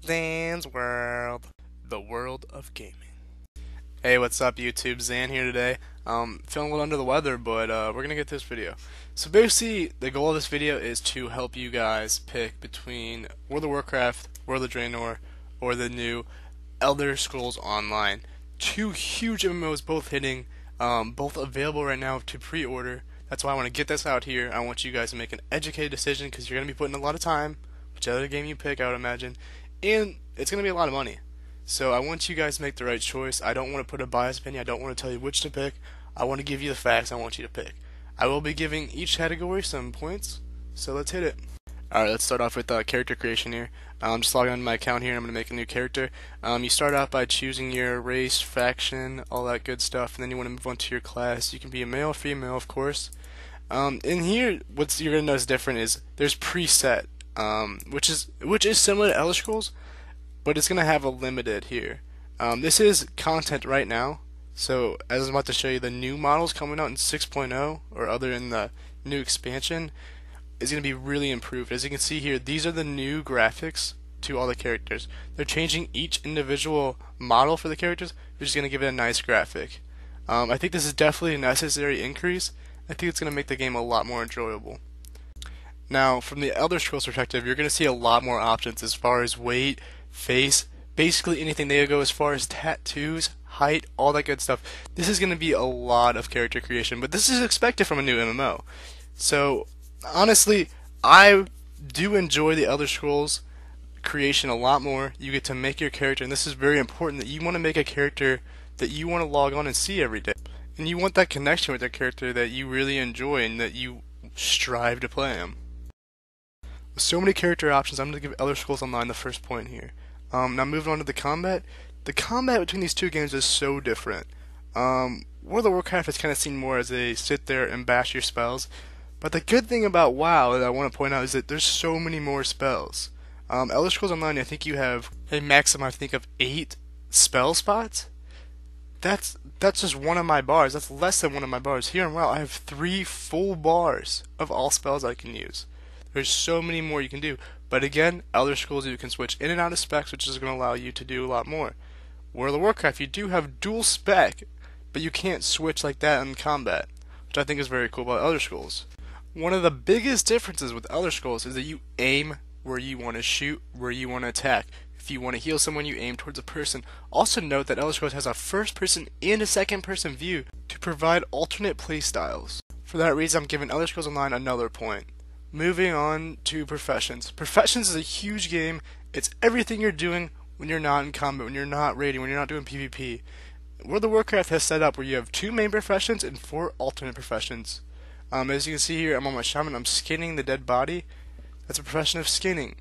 Zan's World, the world of gaming. Hey, what's up, YouTube? Zan here today. Feeling a little under the weather, but we're gonna get this video. So basically, the goal of this video is to help you guys pick between World of Warcraft, World of Draenor, or the new Elder Scrolls Online. Two huge MMOs, both hitting, both available right now to pre-order. That's why I want to get this out here. I want you guys to make an educated decision because you're gonna be putting a lot of time, whichever game you pick, I would imagine, and it's gonna be a lot of money. So I want you guys to make the right choice. I don't want to put a biased opinion. I don't want to tell you which to pick. I want to give you the facts I want you to pick. I will be giving each category some points, so let's hit it. Alright, let's start off with character creation here. I'm just logging onto my account here and I'm going to make a new character. You start out by choosing your race, faction, all that good stuff, and then you want to move on to your class. You can be a male or female, of course. In here, what you're going to notice different is there's preset, which is similar to Elder Scrolls, but it's going to have a limited here. This is content right now, so as I'm about to show you, the new models coming out in 6.0 or other in the new expansion is going to be really improved. As you can see here, these are the new graphics to all the characters. They're changing each individual model for the characters, which is going to give it a nice graphic. I think this is definitely a necessary increase. I think it's going to make the game a lot more enjoyable. Now, from the Elder Scrolls perspective, you're going to see a lot more options as far as weight, face, basically anything. They go as far as tattoos, height, all that good stuff. This is going to be a lot of character creation, but this is expected from a new MMO. So, honestly, I do enjoy the Elder Scrolls creation a lot more. You get to make your character, and this is very important, that you want to make a character that you want to log on and see every day. And you want that connection with that character that you really enjoy and that you strive to play him. With so many character options, I'm going to give Elder Scrolls Online the first point here. Now moving on to the combat. The combat between these two games is so different. World of Warcraft is kind of seen more as a sit there and bash your spells. But the good thing about WoW that I want to point out is that there's so many more spells. Elder Scrolls Online, I think you have a maximum, I think, of 8 spell spots. That's just one of my bars. That's less than one of my bars. Here in WoW, I have 3 full bars of all spells I can use. There's so many more you can do. But again, Elder Scrolls, you can switch in and out of specs, which is going to allow you to do a lot more. World of Warcraft, you do have dual spec, but you can't switch like that in combat, which I think is very cool about Elder Scrolls. One of the biggest differences with Elder Scrolls is that you aim where you want to shoot, where you want to attack. If you want to heal someone, you aim towards a person. Also note that Elder Scrolls has a first-person and a second-person view to provide alternate playstyles. For that reason, I'm giving Elder Scrolls Online another point. Moving on to Professions. Professions is a huge game. It's everything you're doing when you're not in combat, when you're not raiding, when you're not doing PvP. World of Warcraft has set up where you have 2 main professions and 4 alternate professions. As you can see here, I'm on my shaman. I'm skinning the dead body. That's a profession of skinning.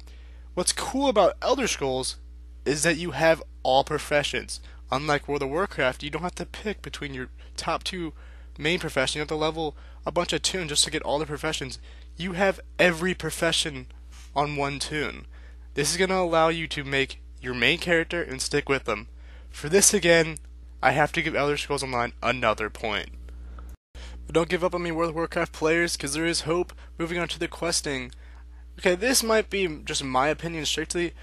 What's cool about Elder Scrolls is that you have all professions. Unlike World of Warcraft, you don't have to pick between your top 2 main professions. You have to level a bunch of tunes just to get all the professions. You have every profession on one tune. This is going to allow you to make your main character and stick with them. For this again, I have to give Elder Scrolls Online another point. But don't give up on me, World of Warcraft players, because there is hope. Moving on to the questing. Okay, this might be just my opinion strictly,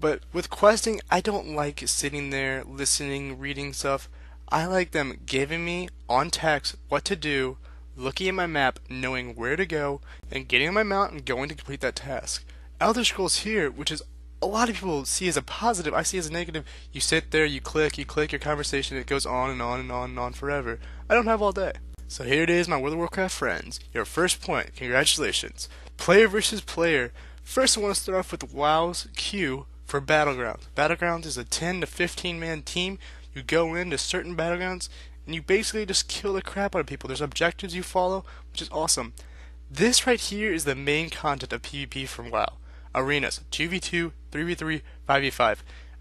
but with questing, I don't like sitting there, listening, reading stuff. I like them giving me, on text, what to do, looking at my map, knowing where to go, and getting on my mount and going to complete that task. Elder Scrolls here, which is a lot of people see as a positive, I see as a negative. You sit there, you click your conversation, it goes on and on and on and on forever. I don't have all day. So here it is, my World of Warcraft friends. Your first point, congratulations. Player versus player. First I want to start off with WoW's queue for Battlegrounds. Battlegrounds is a 10 to 15 man team. You go into certain battlegrounds and you basically just kill the crap out of people. There's objectives you follow, which is awesome. This right here is the main content of PvP from WoW. Arenas, 2v2, 3v3, 5v5.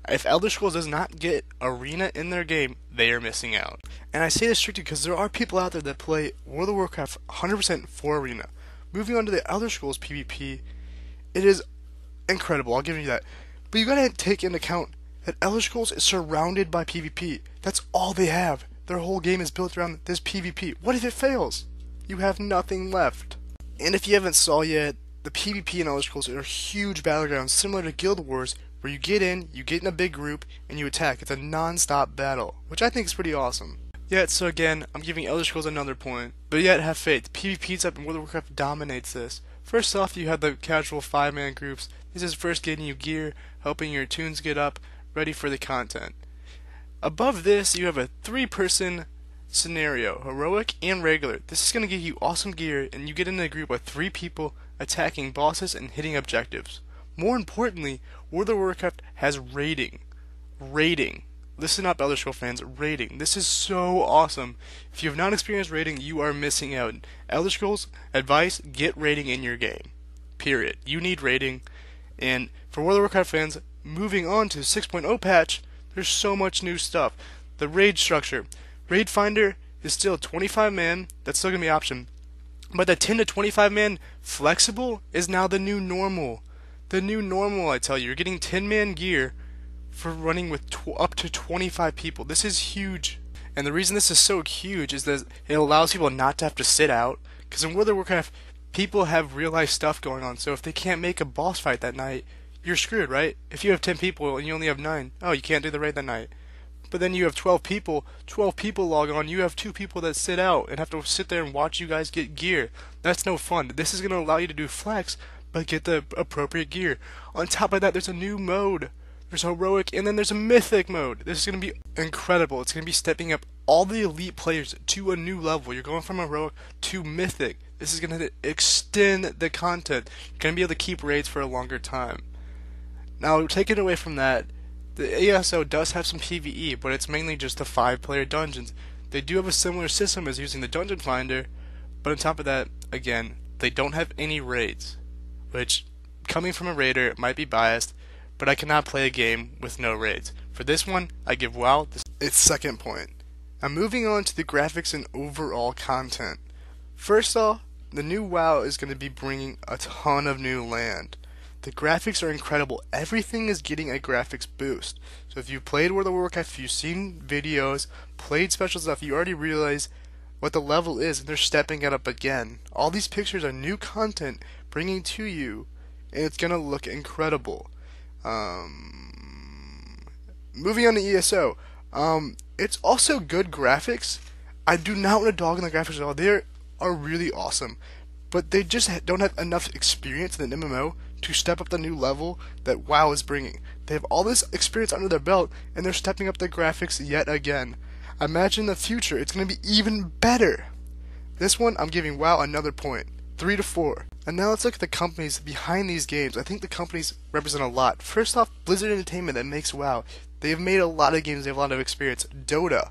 If Elder Scrolls does not get Arena in their game, they are missing out. And I say this strictly because there are people out there that play World of Warcraft 100% for Arena. Moving on to the Elder Scrolls PvP, it is incredible, I'll give you that. But you gotta take into account that Elder Scrolls is surrounded by PvP. That's all they have. Their whole game is built around this PvP. What if it fails? You have nothing left. And if you haven't saw yet, the PvP in Elder Scrolls are huge battlegrounds similar to Guild Wars, where you get in a big group, and you attack. It's a non-stop battle, which I think is pretty awesome. Yet, so again, I'm giving Elder Scrolls another point. But yet, have faith. PvP's up and World of Warcraft dominates this. First off, you have the casual 5-man groups. This is first getting you gear, helping your tunes get up, ready for the content. Above this, you have a 3-person scenario, heroic and regular. This is going to give you awesome gear, and you get in a group with 3 people attacking bosses and hitting objectives. More importantly, World of Warcraft has raiding. Raiding. Listen up, Elder Scrolls fans, raiding. This is so awesome. If you have not experienced raiding, you are missing out. Elder Scrolls, advice, get raiding in your game. Period. You need raiding. And for World of Warcraft fans, moving on to 6.0 patch, there's so much new stuff. The raid structure. Raid Finder is still 25-man. That's still going to be an option. But the 10 to 25-man flexible is now the new normal. The new normal, I tell you. You're getting 10-man gear for running with up to 25 people. This is huge. And the reason this is so huge is that it allows people not to have to sit out. Because in World of Warcraft, people have real life stuff going on. So if they can't make a boss fight that night, you're screwed, right? If you have 10 people and you only have 9, oh, you can't do the raid that night. But then you have 12 people log on, you have 2 people that sit out and have to sit there and watch you guys get gear. That's no fun. This is going to allow you to do flex, but get the appropriate gear. On top of that, there's a new mode. There's heroic, and then there's a mythic mode. This is going to be incredible. It's going to be stepping up all the elite players to a new level. You're going from heroic to mythic. This is going to extend the content. You're going to be able to keep raids for a longer time. Now, taken away from that, the ESO does have some PvE, but it's mainly just the 5-player dungeons. They do have a similar system as using the Dungeon Finder, but on top of that, again, they don't have any raids, which, coming from a raider, might be biased, but I cannot play a game with no raids. For this one, I give WoW its second point. Now moving on to the graphics and overall content. First off, the new WoW is going to be bringing a ton of new land. The graphics are incredible. Everything is getting a graphics boost. So if you played World of Warcraft, if you've seen videos, played special stuff, you already realize what the level is, and they're stepping it up again. All these pictures are new content bringing to you, and it's going to look incredible. Moving on to ESO, it's also good graphics. I do not want to dog on the graphics at all. They are really awesome, but they just don't have enough experience in an MMO to step up the new level that WoW is bringing. They have all this experience under their belt, and they're stepping up the graphics yet again. I imagine in the future it's going to be even better. This one, I'm giving WoW another point, 3 to 4. And now let's look at the companies behind these games. I think the companies represent a lot. First off, Blizzard Entertainment, that makes WoW. They have made a lot of games. They have a lot of experience. Dota.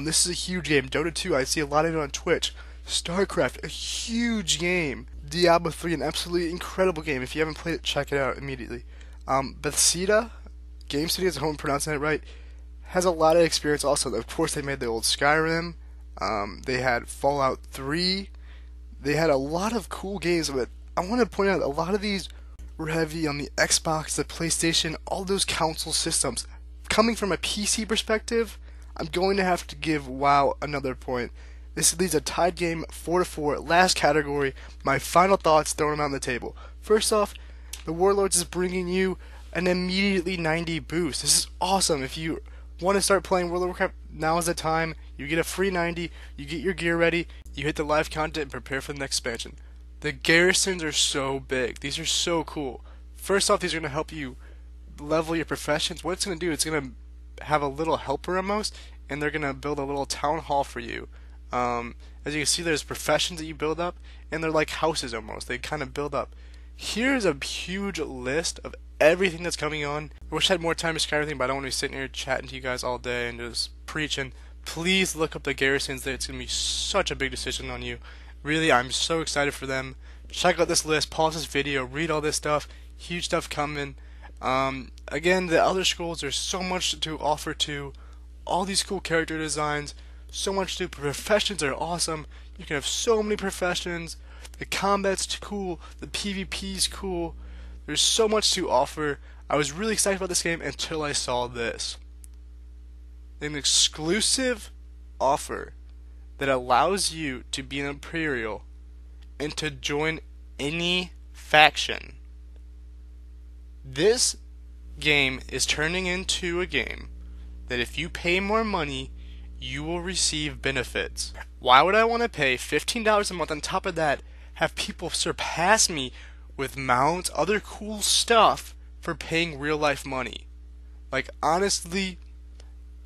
This is a huge game. Dota 2, I see a lot of it on Twitch. StarCraft, a huge game. Diablo 3, an absolutely incredible game. If you haven't played it, check it out immediately. Bethesda, Game Studios, I hope I'm pronouncing it right, has a lot of experience also. Of course, they made the old Skyrim. They had Fallout 3. They had a lot of cool games, but I want to point out a lot of these were heavy on the Xbox, the PlayStation, all those console systems. Coming from a PC perspective, I'm going to have to give WoW another point. This leaves a tied game, 4 to 4. Last category, my final thoughts, throwing them on the table. First off, the Warlords is bringing you an immediately 90 boost. This is awesome. If you want to start playing World of Warcraft, now is the time. You get a free 90, you get your gear ready, you hit the live content and prepare for the next expansion. The garrisons are so big. These are so cool. First off, these are going to help you level your professions. What it's going to do, it's going to have a little helper almost, and they're going to build a little town hall for you. As you can see, there's professions that you build up, and they're like houses almost. They kind of build up. Here's a huge list of everything that's coming on. I wish I had more time to describe everything, but I don't want to be sitting here chatting to you guys all day and just preaching. Please look up the garrisons. It's going to be such a big decision on you. Really, I'm so excited for them. Check out this list, pause this video, read all this stuff. Huge stuff coming. Again, the Elder Scrolls, there's so much to offer to. All these cool character designs. So much to. Professions are awesome. You can have so many professions. The combat's cool. The PvP's cool. There's so much to offer. I was really excited about this game until I saw this. An exclusive offer that allows you to be an Imperial and to join any faction. This game is turning into a game that if you pay more money, you will receive benefits. Why would I want to pay $15 a month on top of that, have people surpass me with mounts, other cool stuff for paying real life money? Like, honestly,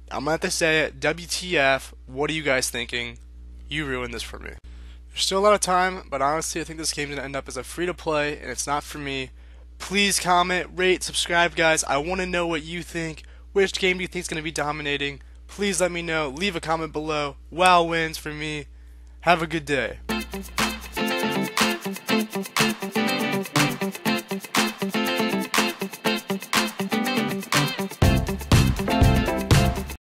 I'm gonna have to say it, WTF, what are you guys thinking? You ruined this for me. There's still a lot of time, but honestly I think this game's gonna end up as a free to play and it's not for me. Please comment, rate, subscribe guys. I wanna know what you think. Which game do you think is gonna be dominating? Please let me know. Leave a comment below. WoW wins for me. Have a good day.